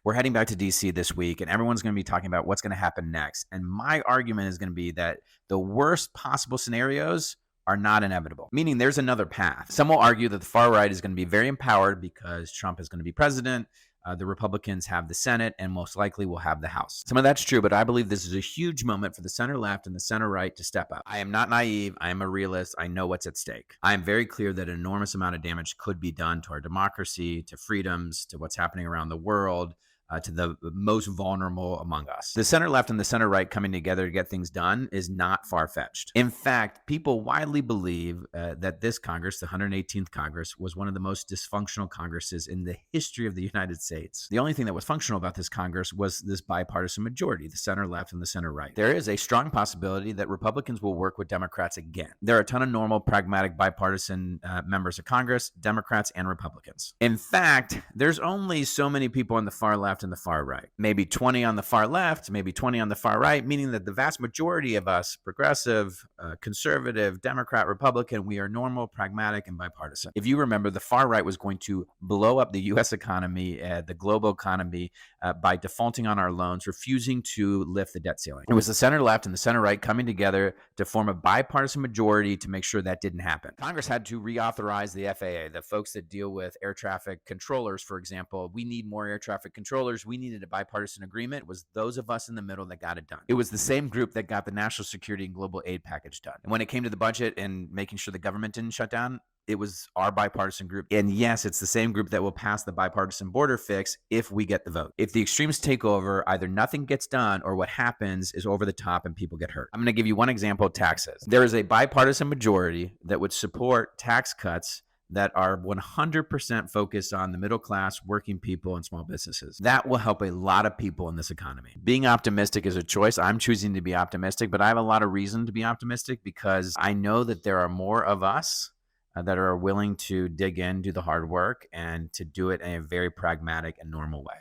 We're heading back to DC this week, and everyone's going to be talking about what's going to happen next. And my argument is going to be that the worst possible scenarios are not inevitable, meaning there's another path. Some will argue that the far right is going to be very empowered because Trump is going to be president. The Republicans have the Senate and most likely will have the House. Some of that's true, but I believe this is a huge moment for the center left and the center right to step up. I am not naive. I am a realist. I know what's at stake. I am very clear that an enormous amount of damage could be done to our democracy, to freedoms, to what's happening around the world. To the most vulnerable among us. The center left and the center right coming together to get things done is not far-fetched. In fact, people widely believe that this Congress, the 118th Congress, was one of the most dysfunctional Congresses in the history of the United States. The only thing that was functional about this Congress was this bipartisan majority, the center left and the center right. There is a strong possibility that Republicans will work with Democrats again. There are a ton of normal, pragmatic, bipartisan members of Congress, Democrats and Republicans. In fact, there's only so many people on the far left and the far right. Maybe 20 on the far left, maybe 20 on the far right, meaning that the vast majority of us, progressive, conservative, Democrat, Republican, we are normal, pragmatic, and bipartisan. If you remember, the far right was going to blow up the U.S. economy, the global economy, by defaulting on our loans, refusing to lift the debt ceiling. It was the center left and the center right coming together to form a bipartisan majority to make sure that didn't happen. Congress had to reauthorize the FAA, the folks that deal with air traffic controllers, for example. We need more air traffic controllers. We needed a bipartisan agreement. It was those of us in the middle that got it done. It was the same group that got the national security and global aid package done. And when it came to the budget and making sure the government didn't shut down, it was our bipartisan group. And yes, it's the same group that will pass the bipartisan border fix if we get the vote. If the extremes take over, either nothing gets done or what happens is over the top and people get hurt. I'm going to give you one example of taxes. There is a bipartisan majority that would support tax cuts that are 100% focused on the middle class, working people, and small businesses. That will help a lot of people in this economy. Being optimistic is a choice. I'm choosing to be optimistic, but I have a lot of reason to be optimistic because I know that there are more of us that are willing to dig in, do the hard work, and to do it in a very pragmatic and normal way.